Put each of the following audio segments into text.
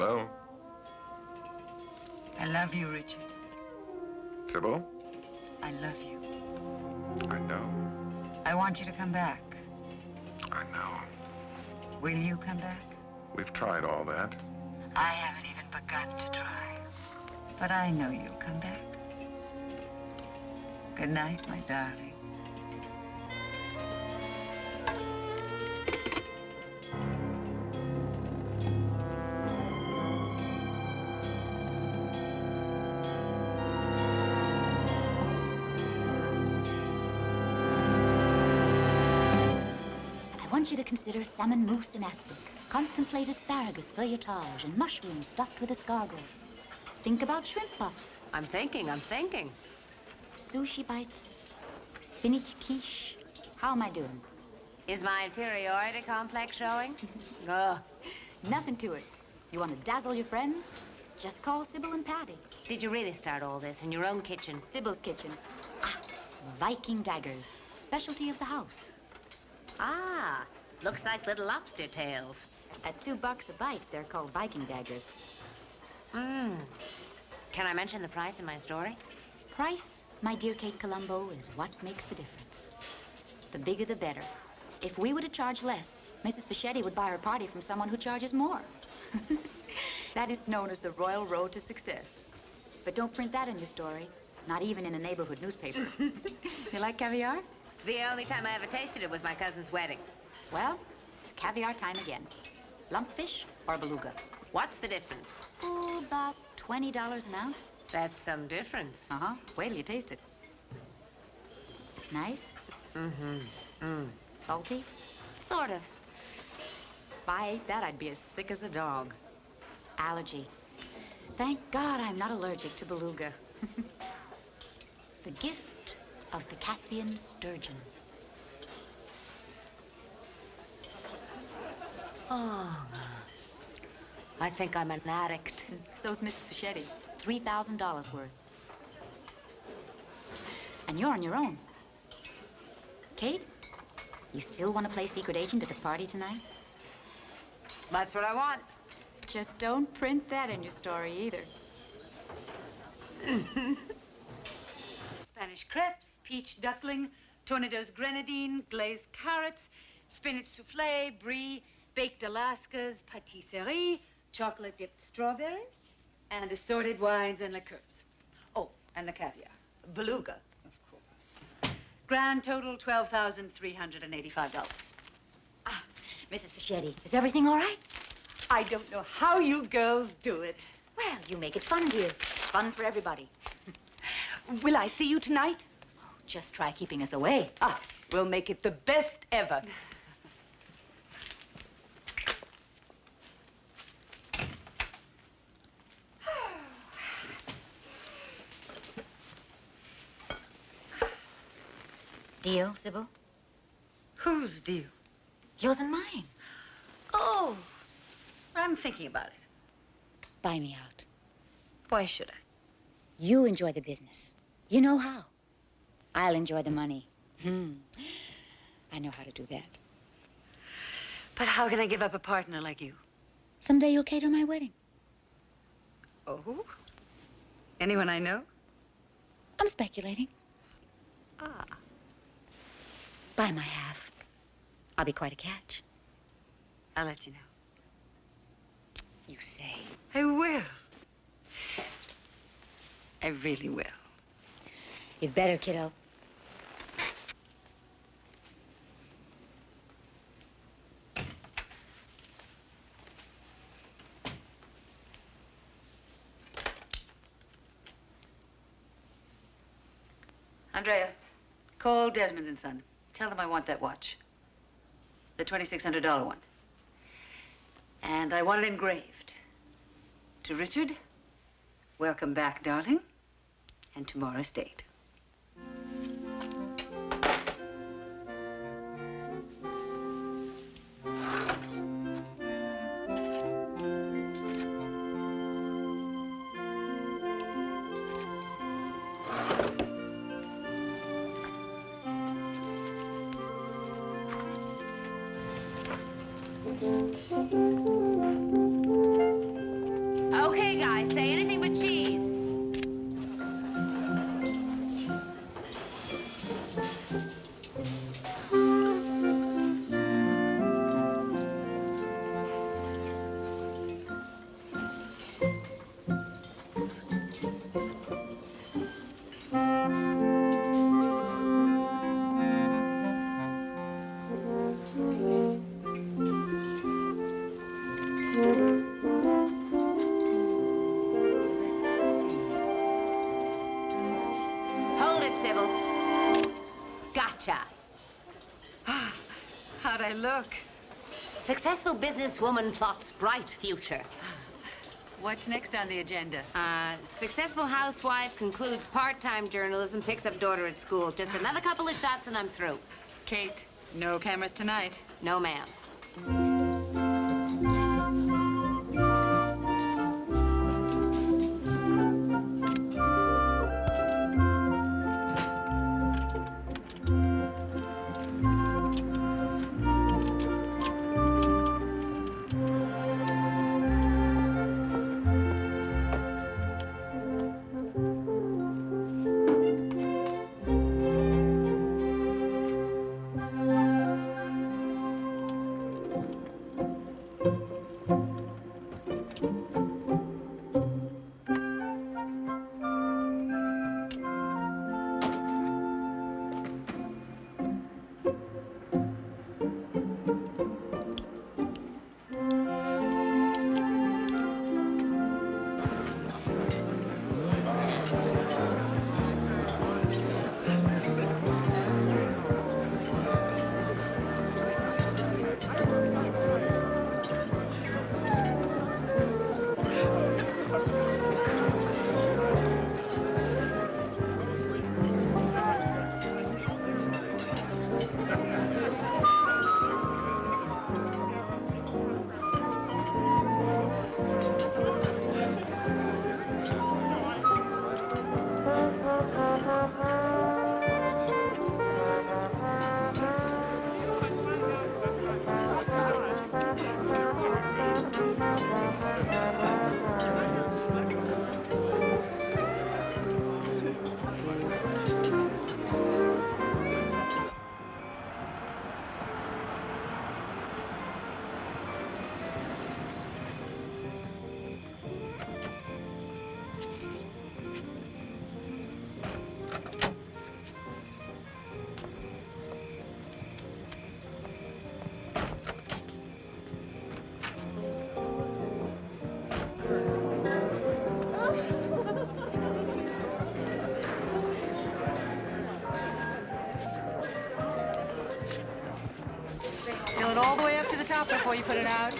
Hello? I love you, Richard. Sybil? I love you. I know. I want you to come back. I know. Will you come back? We've tried all that. I haven't even begun to try. But I know you'll come back. Good night, my darling. I want you to consider salmon mousse and aspic. Contemplate asparagus feuilletage and mushrooms stuffed with escargot. Think about shrimp puffs. I'm thinking. Sushi bites, spinach quiche. How am I doing? Is my inferiority complex showing? Nothing to it. You want to dazzle your friends? Just call Sybil and Patty. Did you really start all this in your own kitchen? Sybil's kitchen. Viking daggers, specialty of the house. Ah, looks like little lobster tails. At $2 a bite, they're called Viking daggers. Can I mention the price in my story? Price, my dear Kate Columbo, is what makes the difference. The bigger, the better. If we were to charge less, Mrs. Fischetti would buy her party from someone who charges more. That is known as the Royal Road to Success. But don't print that in your story, not even in a neighborhood newspaper. You like caviar? The only time I ever tasted it was my cousin's wedding. Well, it's caviar time again. Lumpfish or beluga? What's the difference? Oh, about $20 an ounce. That's some difference. Uh-huh. Wait till you taste it. Nice? Salty? Sort of. If I ate that, I'd be as sick as a dog. Allergy. Thank God I'm not allergic to beluga. The gift of the Caspian sturgeon. Oh, I think I'm an addict. So's Mrs. Fischetti. $3,000 worth. And you're on your own. Kate, you still want to play secret agent at the party tonight? That's what I want. Just don't print that in your story either. Spanish crepes, peach duckling, Tornado's grenadine, glazed carrots, spinach souffle, brie, baked Alaskas, pâtisserie, chocolate-dipped strawberries, and assorted wines and liqueurs. Oh, and the caviar. Beluga, of course. Grand total, $12,385. Mrs. Fischetti, is everything all right? I don't know how you girls do it. Well, you make it fun, dear. Fun for everybody. Will I see you tonight? Oh, just try keeping us away. We'll make it the best ever. Deal, Sybil? Whose deal? Yours and mine. Oh, I'm thinking about it. Buy me out. Why should I? You enjoy the business. You know how. I'll enjoy the money. I know how to do that. But how can I give up a partner like you? Someday you'll cater my wedding. Oh? Anyone I know? I'm speculating. Ah. Buy my half. I'll be quite a catch. I'll let you know. You say. I will. I really will. You'd better, kiddo. Andrea, call Desmond and Son. Tell them I want that watch. The $2,600 one. And I want it engraved. To Richard, welcome back, darling. And tomorrow's date. gotcha. How'd I look? Successful businesswoman plots bright future. What's next on the agenda? Successful housewife concludes part-time journalism, picks up daughter at school. Just another couple of shots and I'm through. Kate, no cameras tonight. No, ma'am. Fill it all the way up to the top before you put it out.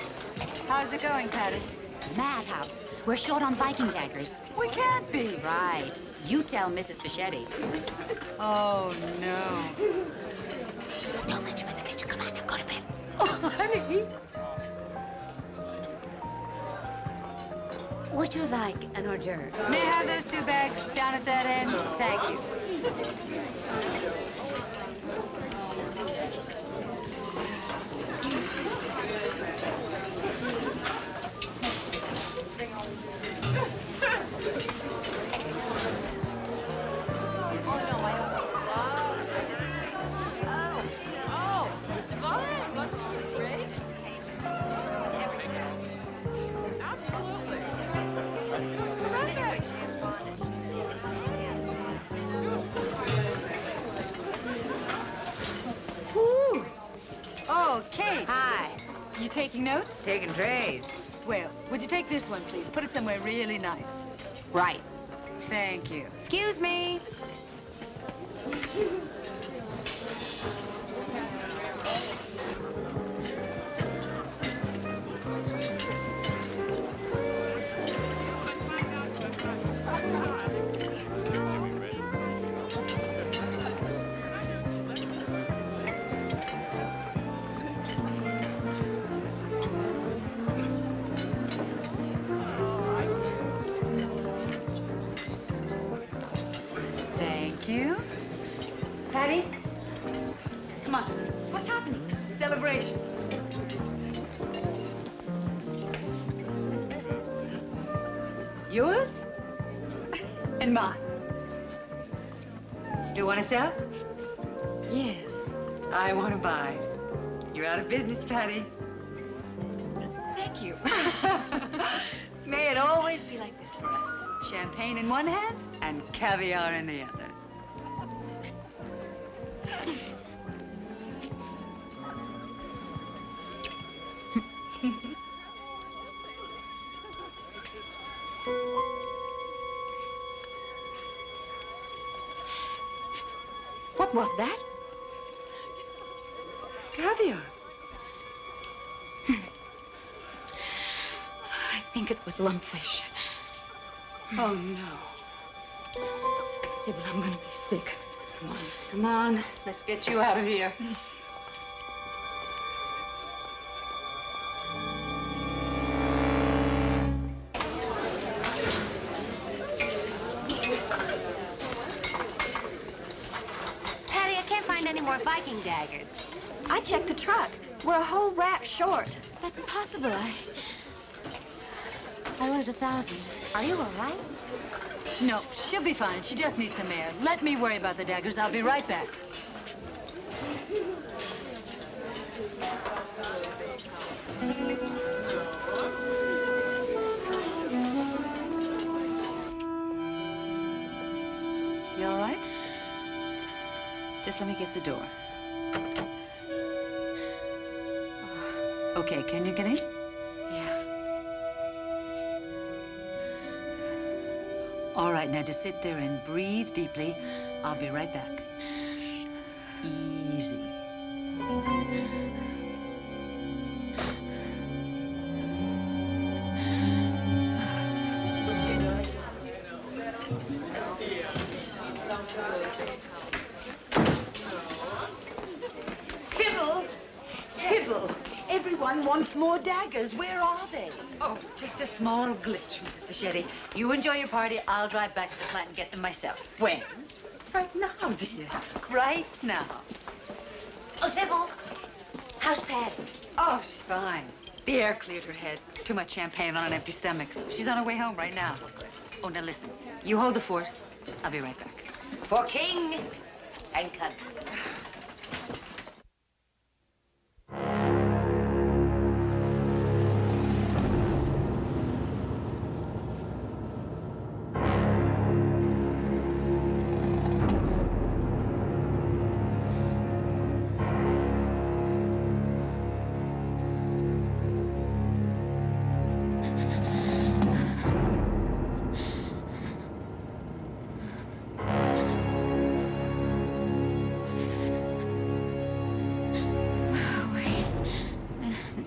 How's it going, Patty? Madhouse. We're short on Viking daggers. We can't be. Right. You tell Mrs. Fischetti. Oh, no. Don't let you in the kitchen. Come on, now go to bed. Oh, honey. Would you like an hors d'oeuvre? May I have those 2 bags down at that end? Thank you. Oh, Kate. Hi. You taking notes? Taking trays. Well, would you take this one, please? Put it somewhere really nice. Right. Thank you. Excuse me. Thank you. Patty? Come on. What's happening? Celebration. Yours? And mine. Still want to sell? Yes. I want to buy. You're out of business, Patty. Thank you. May it always be like this for us. Champagne in one hand and caviar in the other. What was that? Caviar. I think it was lumpfish. Oh, no. Sybil, I'm gonna be sick. Come on. Let's get you out of here. Patty, I can't find any more Viking daggers. I checked the truck. We're a whole rack short. That's impossible. I ordered 1,000. Are you all right? No, she'll be fine. She just needs some air. Let me worry about the daggers. I'll be right back. You all right? Just let me get the door. Okay, can you get in? Yeah. All right, now just sit there and breathe deeply. I'll be right back. Easy. Sybil, everyone wants more daggers. Where are they? Oh, just a small glitch, Mrs. Fischetti. You enjoy your party. I'll drive back to the plant and get them myself. When? Right now, dear. Right now. Oh, Sybil, how's Patty? Oh, she's fine. The air cleared her head. Too much champagne on an empty stomach. She's on her way home right now. Oh, now listen. You hold the fort. I'll be right back. For king and country.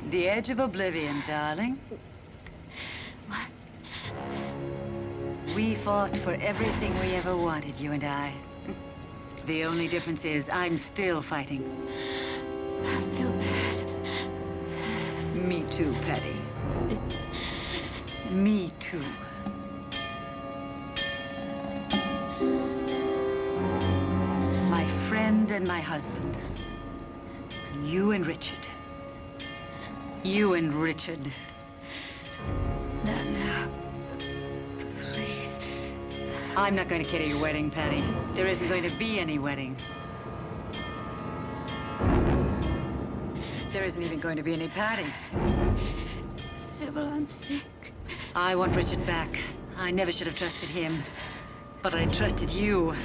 The edge of oblivion, darling. What? We fought for everything we ever wanted, you and I. The only difference is I'm still fighting. I feel bad. Me too, Patty. Me too. My friend and my husband. You and Richard. You and Richard. Not now. Please. I'm not going to cater your wedding, Patty. There isn't going to be any wedding. There isn't even going to be any Patty. Sybil, I'm sick. I want Richard back. I never should have trusted him. But I trusted you.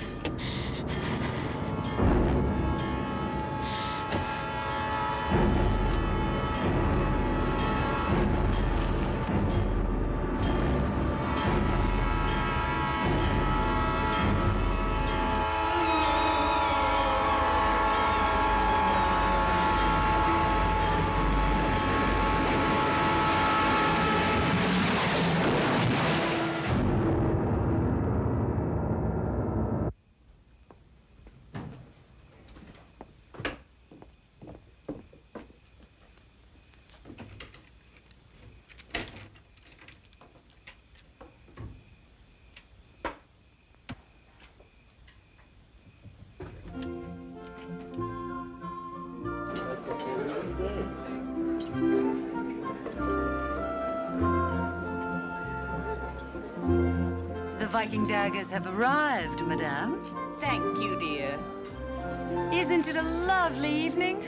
The Viking daggers have arrived, madame. Thank you, dear. Isn't it a lovely evening?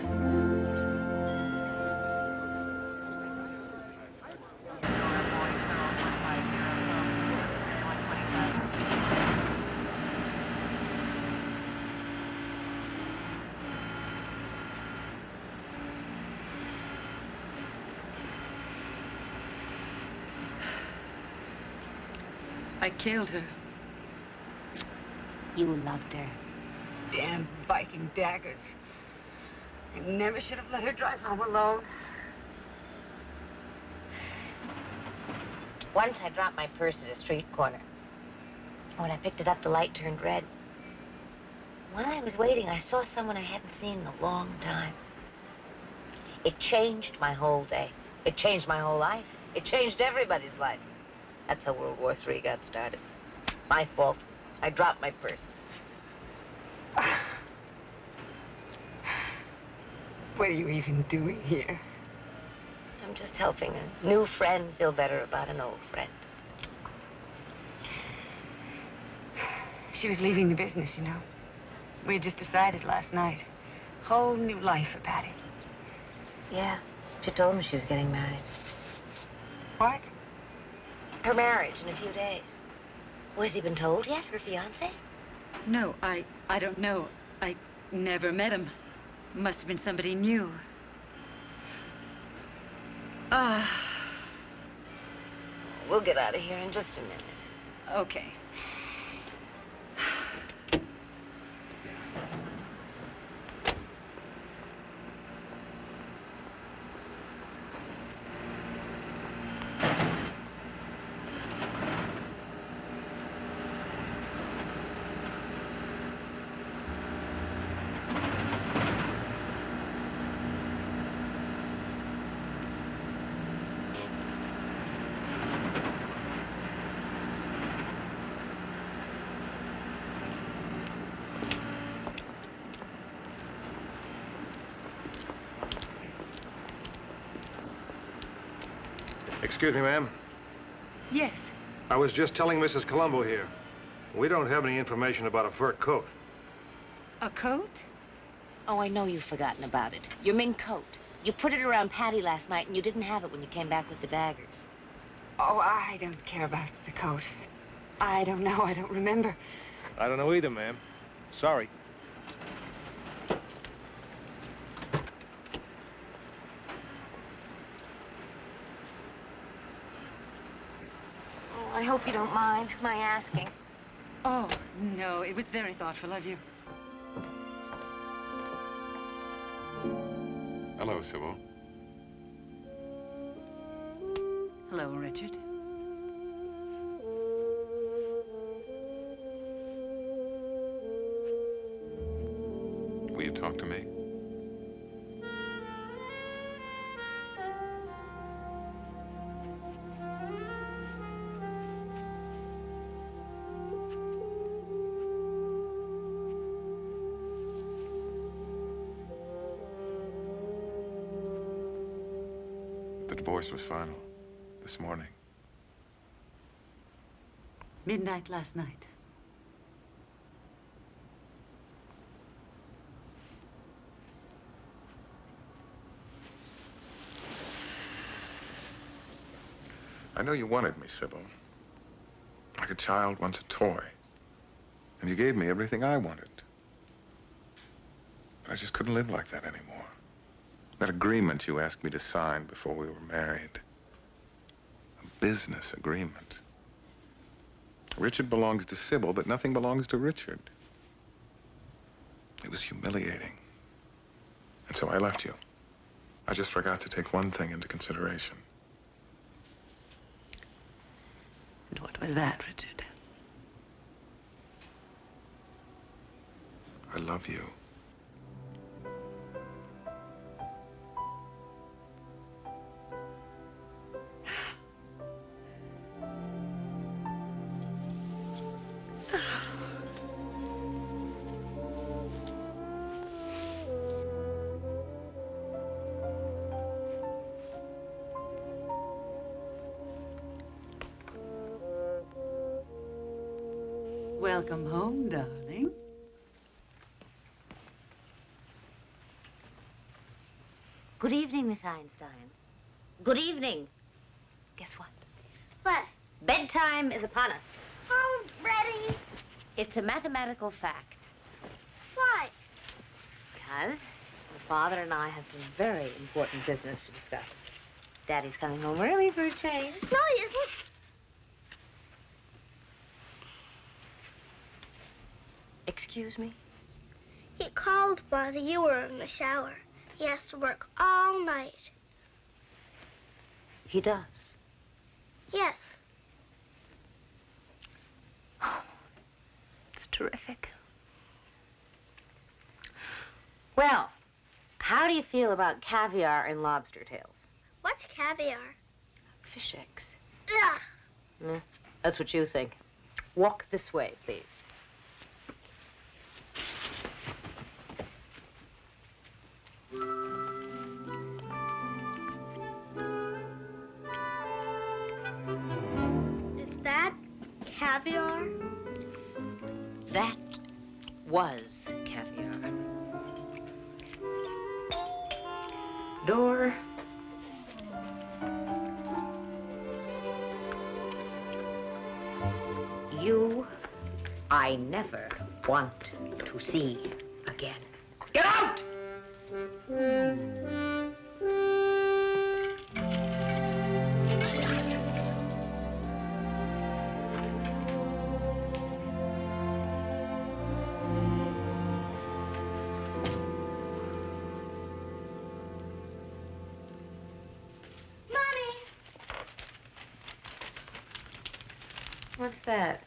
I killed her. You loved her. Damn Viking daggers. I never should have let her drive home alone. Once I dropped my purse at a street corner. When I picked it up, the light turned red. While I was waiting, I saw someone I hadn't seen in a long time. It changed my whole day. It changed my whole life. It changed everybody's life. That's how World War III got started. My fault. I dropped my purse. What are you even doing here? I'm just helping a new friend feel better about an old friend. She was leaving the business, you know. We had just decided last night. Whole new life for Patty. Yeah, she told me she was getting married. What? Her marriage in a few days. Oh, has he been told yet, her fiancé? No, I don't know. I never met him. Must have been somebody new. We'll get out of here in just a minute. Okay. Excuse me, ma'am. Yes. I was just telling Mrs. Columbo here. We don't have any information about a fur coat. A coat? Oh, I know you've forgotten about it. Your mink coat. You put it around Patty last night, and you didn't have it when you came back with the daggers. Oh, I don't care about the coat. I don't know. I don't remember. I don't know either, ma'am. Sorry. I hope you don't mind my asking. Oh, no, it was very thoughtful of you. Hello, Sybil. Hello, Richard. Will you talk to me? The divorce was final this morning. Midnight last night. I know you wanted me, Sybil. Like a child wants a toy. And you gave me everything I wanted. But I just couldn't live like that anymore. That agreement you asked me to sign before we were married. A business agreement. Richard belongs to Sybil, but nothing belongs to Richard. It was humiliating. And so I left you. I just forgot to take one thing into consideration. And what was that, Richard? I love you. Welcome home, darling. Good evening, Miss Einstein. Good evening. Guess what? What? Bedtime is upon us. Oh, ready? It's a mathematical fact. Why? Because the father and I have some very important business to discuss. Daddy's coming home early for a change. No, he isn't. Excuse me? He called while you were in the shower. He has to work all night. He does? Yes. It's terrific. Well, how do you feel about caviar and lobster tails? What's caviar? Fish eggs. Ugh. That's what you think. Walk this way, please. Is that caviar? That was caviar. Door. You, I never want to see again. Get out! What's that?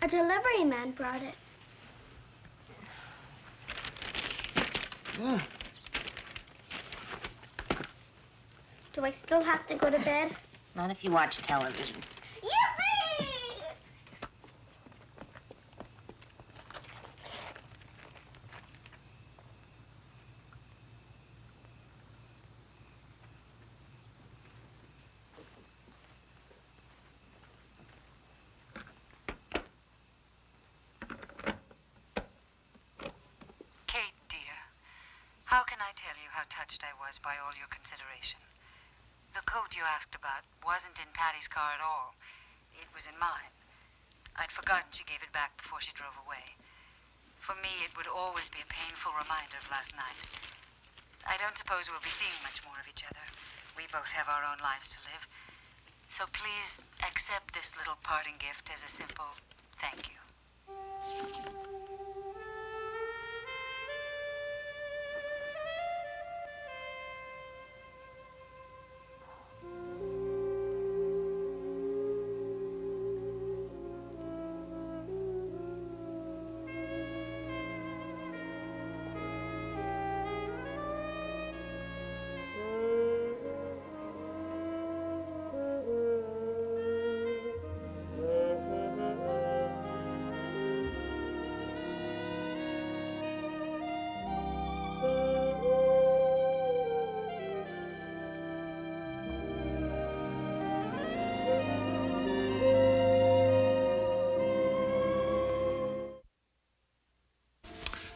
A delivery man brought it. Do I still have to go to bed? Not if you watch television. Yippee! How can I tell you how touched I was by all your consideration? The coat you asked about wasn't in Patty's car at all. It was in mine. I'd forgotten she gave it back before she drove away. For me, it would always be a painful reminder of last night. I don't suppose we'll be seeing much more of each other. We both have our own lives to live. So please accept this little parting gift as a simple thank you.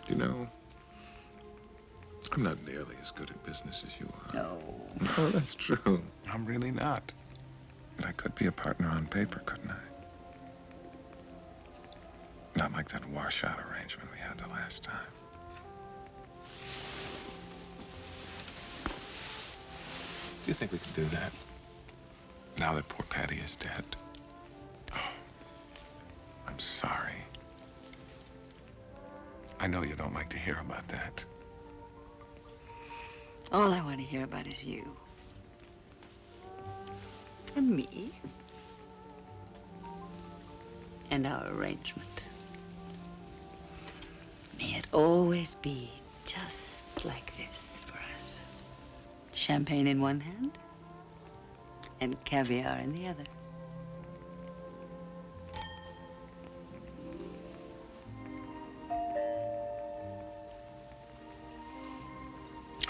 You know, I'm not nearly as good at business as you are. No. Oh, that's true. I'm really not. But I could be a partner on paper, couldn't I? Not like that washout arrangement we had the last time. Do you think we could do that? Now that poor Patty is dead? Oh, I'm sorry. I know you don't like to hear about that. All I want to hear about is you. And me. And our arrangement. May it always be just like this for us. Champagne in one hand and caviar in the other.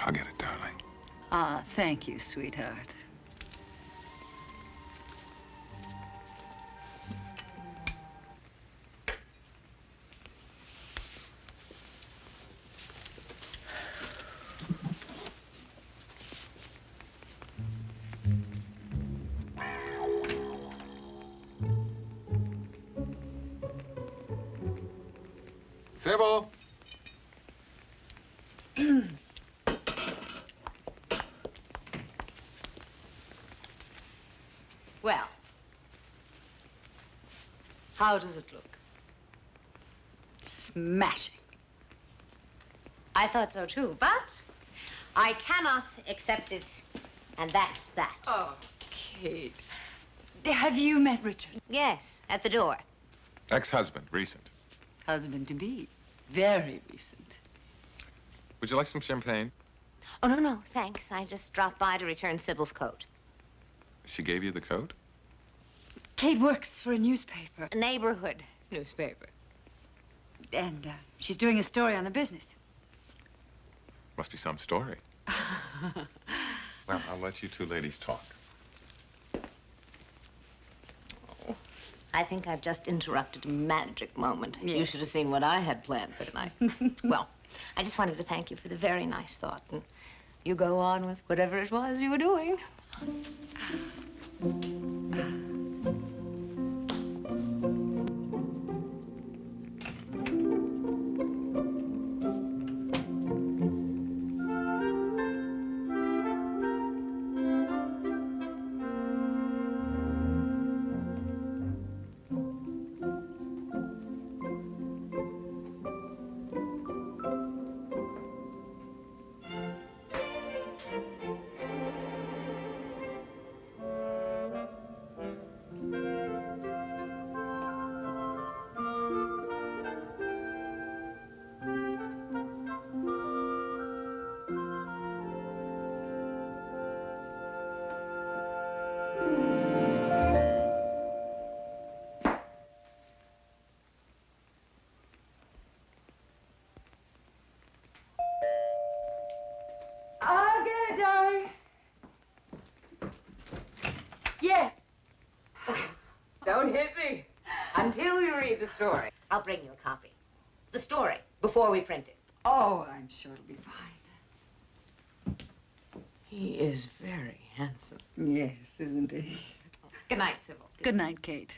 I'll get it, darling. Ah, thank you, sweetheart. Sybil! Well, how does it look? Smashing. I thought so too, but I cannot accept it, and that's that. Oh, Kate. Have you met Richard? Yes, at the door. Ex-husband, recent. Husband-to-be. Very recent. Would you like some champagne? Oh, no, no, thanks. I just dropped by to return Sybil's coat. She gave you the coat? Kate works for a newspaper. A neighborhood newspaper. And she's doing a story on the business. Must be some story. Well, I'll let you two ladies talk. I think I've just interrupted a magic moment. Yes. You should have seen what I had planned for tonight. Well, I just wanted to thank you for the very nice thought. And you go on with whatever it was you were doing. I'll get it, darling. Yes. Don't hit me until you read the story. I'll bring you a copy. The story, before we print it. Oh, I'm sure it'll be fine. He is very handsome. Yes, isn't he? Good night, Sybil. Good night, Kate.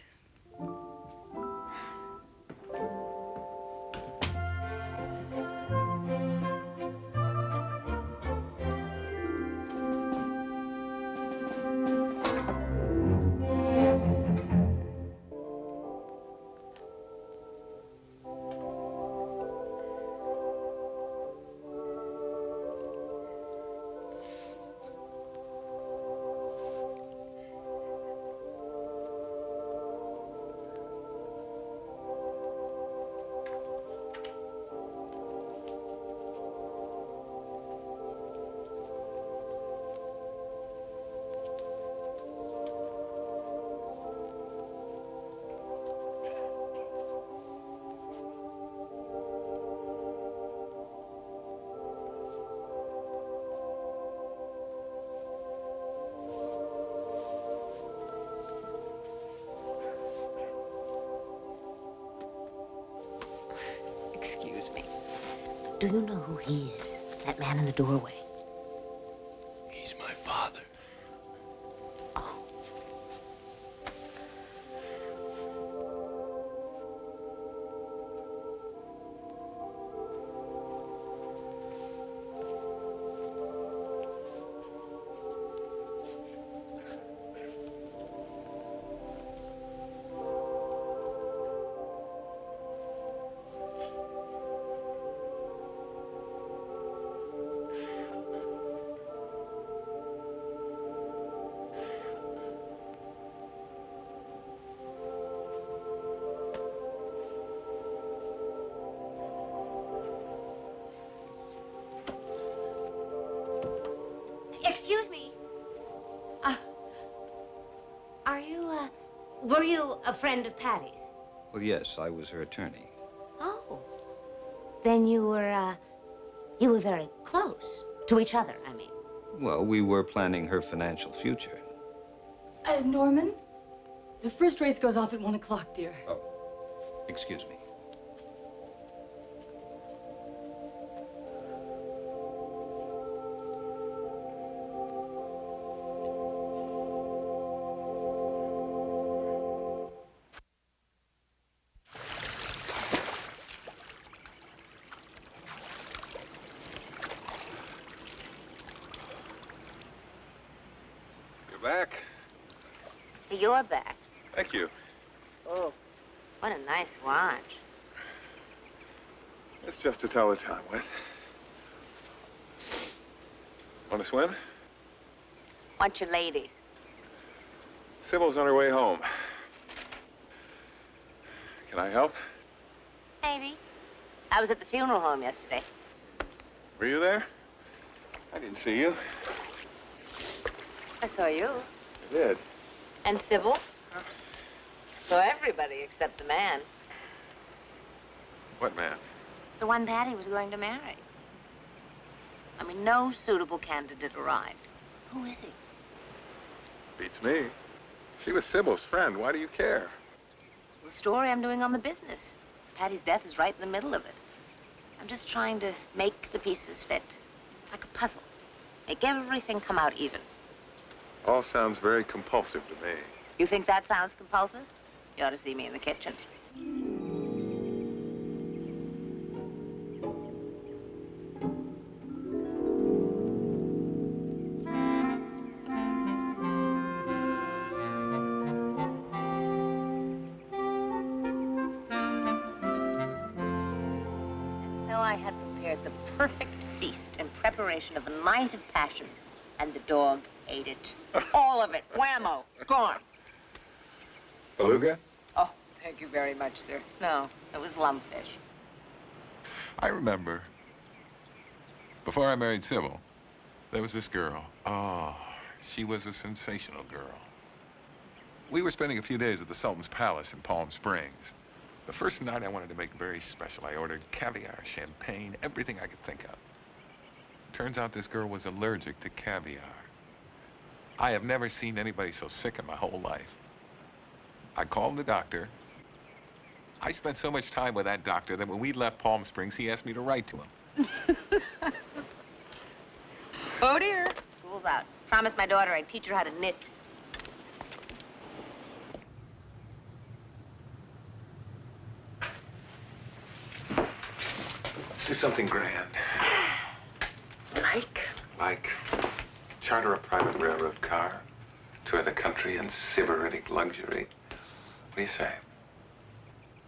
Excuse me. Do you know who he is? That man in the doorway. He's my father. Oh. Excuse me. Were you a friend of Patty's? Well, yes, I was her attorney. Oh. Then you were very close to each other, I mean. Well, we were planning her financial future. Norman, the first race goes off at 1 o'clock, dear. Oh, excuse me. Back. You're back. Thank you. Oh, what a nice watch. It's just to tell the time with. Want to swim? Want your lady? Sybil's on her way home. Can I help? Maybe. I was at the funeral home yesterday. Were you there? I didn't see you. I saw you. I did. And Sybil. I saw everybody except the man. What man? The one Patty was going to marry. I mean, no suitable candidate arrived. Who is he? Beats me. She was Sybil's friend. Why do you care? The story I'm doing on the business. Patty's death is right in the middle of it. I'm just trying to make the pieces fit. It's like a puzzle. Make everything come out even. All sounds very compulsive to me. You think that sounds compulsive? You ought to see me in the kitchen. I had prepared the perfect feast in preparation of a night of passion, and the dog ate it. All of it. Whammo. Gone. Beluga? Oh, thank you very much, sir. No, it was lumpfish. I remember. Before I married Sybil, there was this girl. Oh, she was a sensational girl. We were spending a few days at the Sultan's Palace in Palm Springs. The first night I wanted to make very special. I ordered caviar, champagne, everything I could think of. Turns out this girl was allergic to caviar. I have never seen anybody so sick in my whole life. I called the doctor. I spent so much time with that doctor that when we left Palm Springs, he asked me to write to him. Oh, dear. School's out. Promised my daughter I'd teach her how to knit. Do something grand. Like charter a private railroad car, tour the country in sybaritic luxury. What do you say?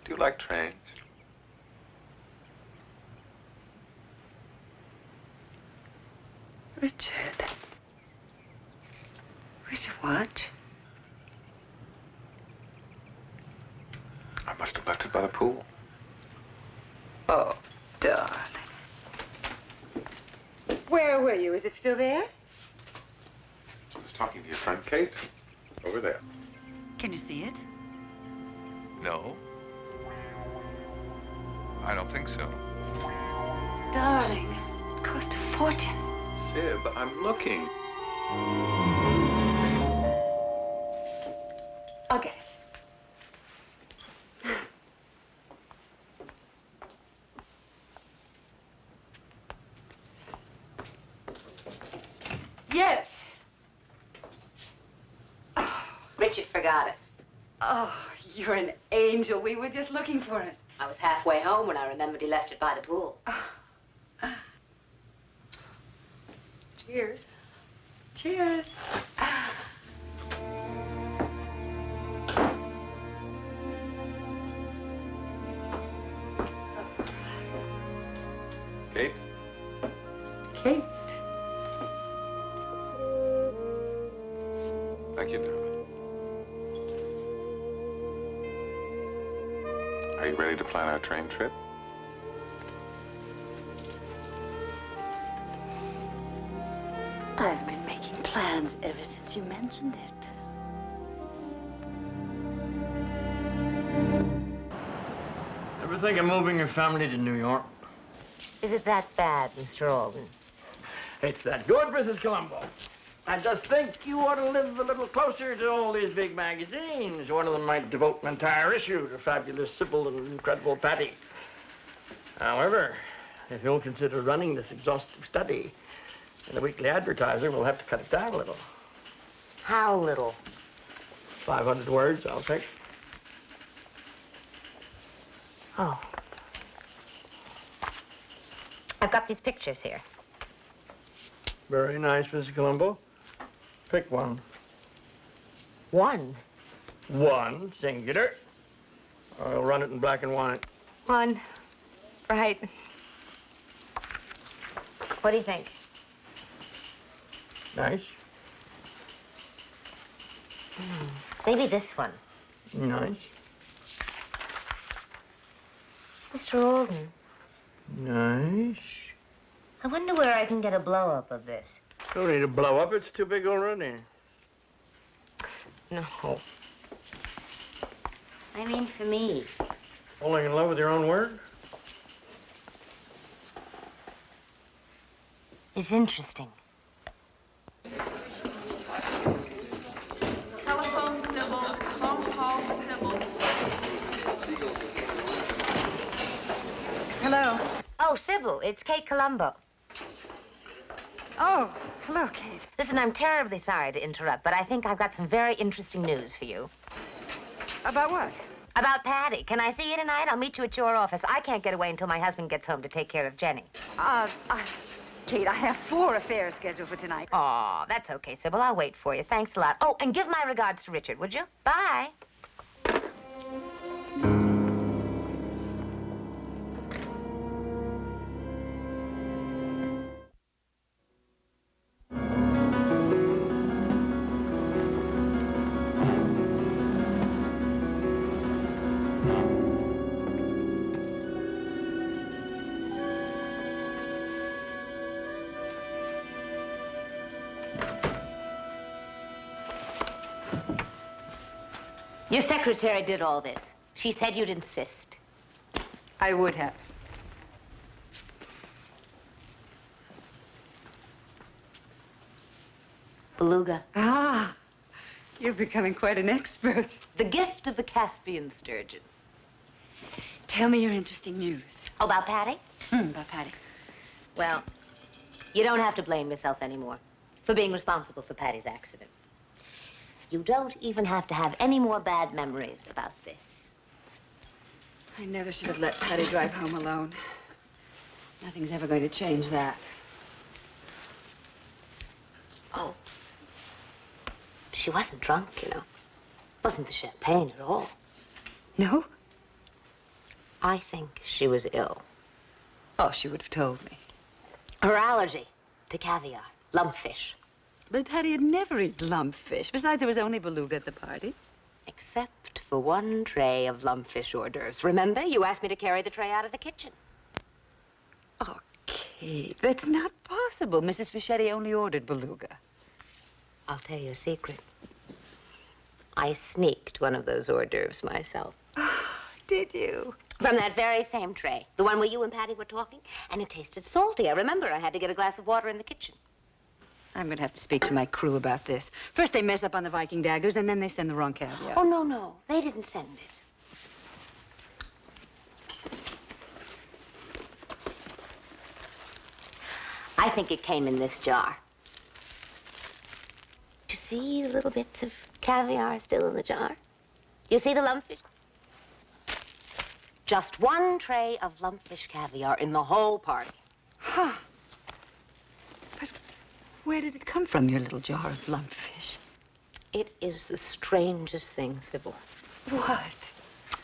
Do you like trains? Richard. Richard, what? I must have left it by the pool. Oh, darling. Where were you? Is it still there? I was talking to your friend Kate. Over there. Can you see it? No. I don't think so. Darling, it cost a fortune. Syb, I'm looking. I'll get it. Yes. Richard forgot it. Oh, you're an angel. We were just looking for it. I was halfway home when I remembered he left it by the pool. Cheers. Cheers. Kate? Kate. Thank you, darling. Are you ready to plan our train trip? I've been making plans ever since you mentioned it. Ever think of moving your family to New York? Is it that bad, Mr. Alden? It's that good, Mrs. Columbo. I just think you ought to live a little closer to all these big magazines. One of them might devote an entire issue to fabulous Sybil and incredible Patty. However, if you'll consider running this exhaustive study, the weekly advertiser will have to cut it down a little. How little? 500 words, I'll take. Oh. I've got these pictures here. Very nice, Mrs. Columbo. Pick one. One? One, singular. I'll run it in black and white. One. Right. What do you think? Nice. Maybe this one. Nice. Mr. Alden. Nice. I wonder where I can get a blow-up of this. Don't need to blow up. It's too big already. No. I mean for me. Falling in love with your own word? It's interesting. Telephone Sybil. Phone call for Sybil. Hello. Oh, Sybil, it's Kate Columbo. Oh, hello, Kate. Listen, I'm terribly sorry to interrupt, but I think I've got some very interesting news for you. About what? About Patty. Can I see you tonight? I'll meet you at your office. I can't get away until my husband gets home to take care of Jenny. Kate, I have 4 affairs scheduled for tonight. Aw, that's okay, Sybil. I'll wait for you. Thanks a lot. Oh, and give my regards to Richard, would you? Bye. Your secretary did all this. She said you'd insist. I would have. Beluga. Ah, you're becoming quite an expert. The gift of the Caspian sturgeon. Tell me your interesting news. Oh, about Patty? About Patty. Well, you don't have to blame yourself anymore for being responsible for Patty's accident. You don't even have to have any more bad memories about this. I never should have let Patty drive home alone. Nothing's ever going to change that. Oh. She wasn't drunk, you know. Wasn't the champagne at all. No? I think she was ill. Oh, she would have told me. Her allergy to caviar, lumpfish. But Patty had never eaten lumpfish. Besides, there was only beluga at the party. Except for one tray of lumpfish hors d'oeuvres. Remember, you asked me to carry the tray out of the kitchen. Oh, Kate, that's not possible. Mrs. Fischetti only ordered beluga. I'll tell you a secret. I sneaked one of those hors d'oeuvres myself. Oh, did you? From that very same tray. The one where you and Patty were talking. And it tasted salty. I remember I had to get a glass of water in the kitchen. I'm going to have to speak to my crew about this. First, they mess up on the Viking daggers, and then they send the wrong caviar. Oh, no. They didn't send it. I think it came in this jar. Do you see the little bits of caviar still in the jar? You see the lumpfish? Just one tray of lumpfish caviar in the whole party. Huh. But where did it come from, your little jar of lumpfish? It is the strangest thing, Sybil. What?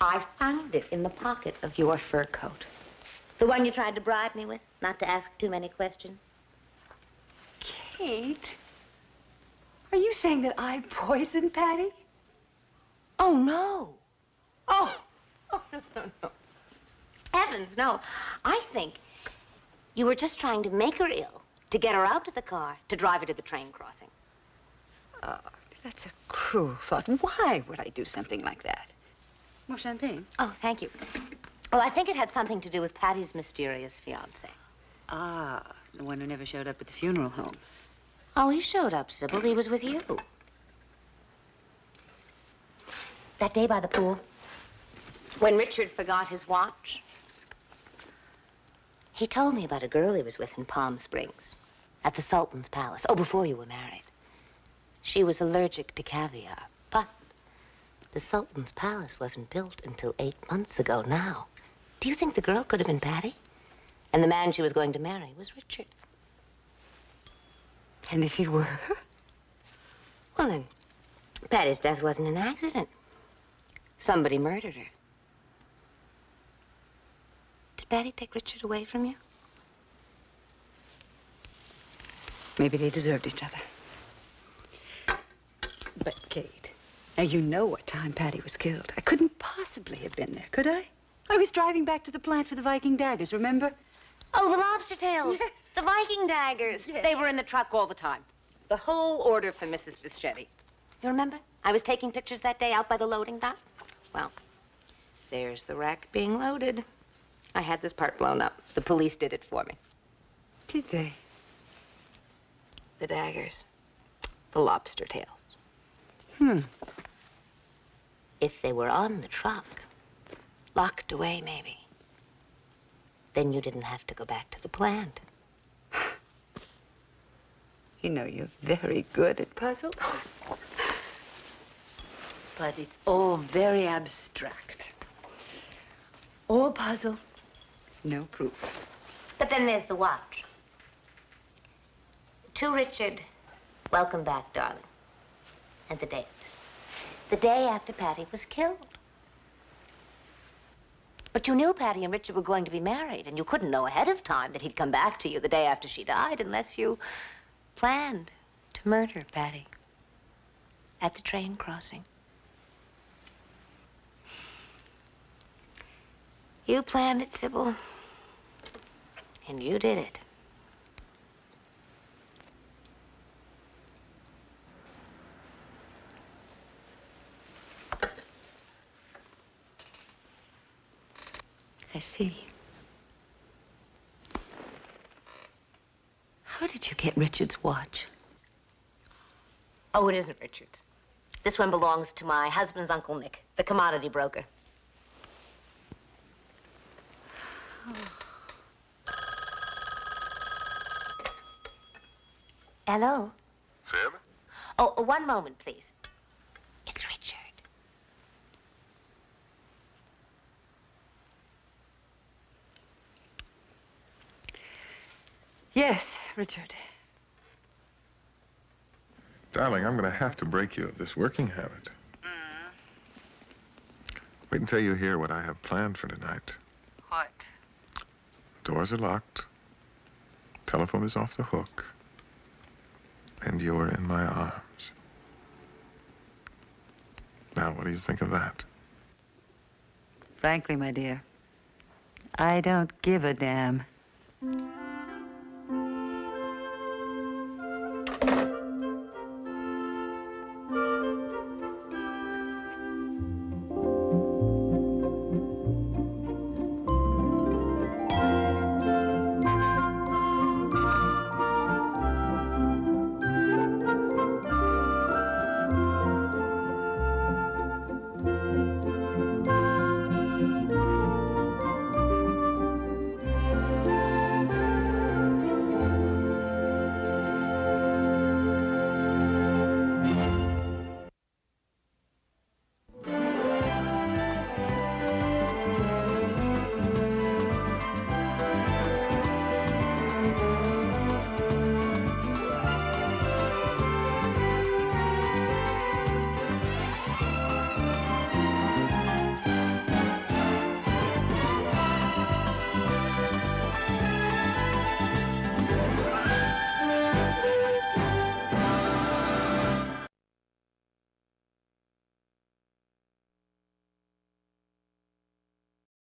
I found it in the pocket of your fur coat. The one you tried to bribe me with, not to ask too many questions. Kate, are you saying that I poisoned Patty? Oh, no. Oh, no. Heavens, no. I think you were just trying to make her ill, to get her out to the car, to drive her to the train crossing. Oh, that's a cruel thought. Why would I do something like that? More champagne? Oh, thank you. Well, I think it had something to do with Patty's mysterious fiancé. Ah, the one who never showed up at the funeral home. Oh, he showed up, Sybil. He was with you. That day by the pool, when Richard forgot his watch, he told me about a girl he was with in Palm Springs, at the Sultan's Palace. Oh, before you were married. She was allergic to caviar, but the Sultan's Palace wasn't built until 8 months ago now. Do you think the girl could have been Patty? And the man she was going to marry was Richard. And if he were? Well, then, Patty's death wasn't an accident. Somebody murdered her. Did Patty take Richard away from you? Maybe they deserved each other. But, Kate, now you know what time Patty was killed. I couldn't possibly have been there, could I? I was driving back to the plant for the Viking daggers, remember? Oh, the lobster tails. Yes. The Viking daggers. Yes. They were in the truck all the time. The whole order for Mrs. Fischetti. You remember? I was taking pictures that day out by the loading dock. Well, there's the rack being loaded. I had this part blown up. The police did it for me. Did they? The daggers. The lobster tails. If they were on the truck, locked away maybe, then you didn't have to go back to the plant. You know, you're very good at puzzles. But it's all very abstract. All puzzle, no proof. But then there's the watch. To Richard, welcome back, darling. And the date. The day after Patty was killed. But you knew Patty and Richard were going to be married, and you couldn't know ahead of time that he'd come back to you the day after she died unless you planned to murder Patty at the train crossing. You planned it, Sybil, and you did it. I see. How did you get Richard's watch? Oh, it isn't Richard's. This one belongs to my husband's Uncle Nick, the commodity broker. Hello? Sim? Oh, one moment, please. It's Richard. Yes, Richard. Darling, I'm going to have to break you of this working habit. Wait until you hear what I have planned for tonight. What? Doors are locked. Telephone is off the hook. And you're in my arms. Now, what do you think of that? Frankly, my dear, I don't give a damn.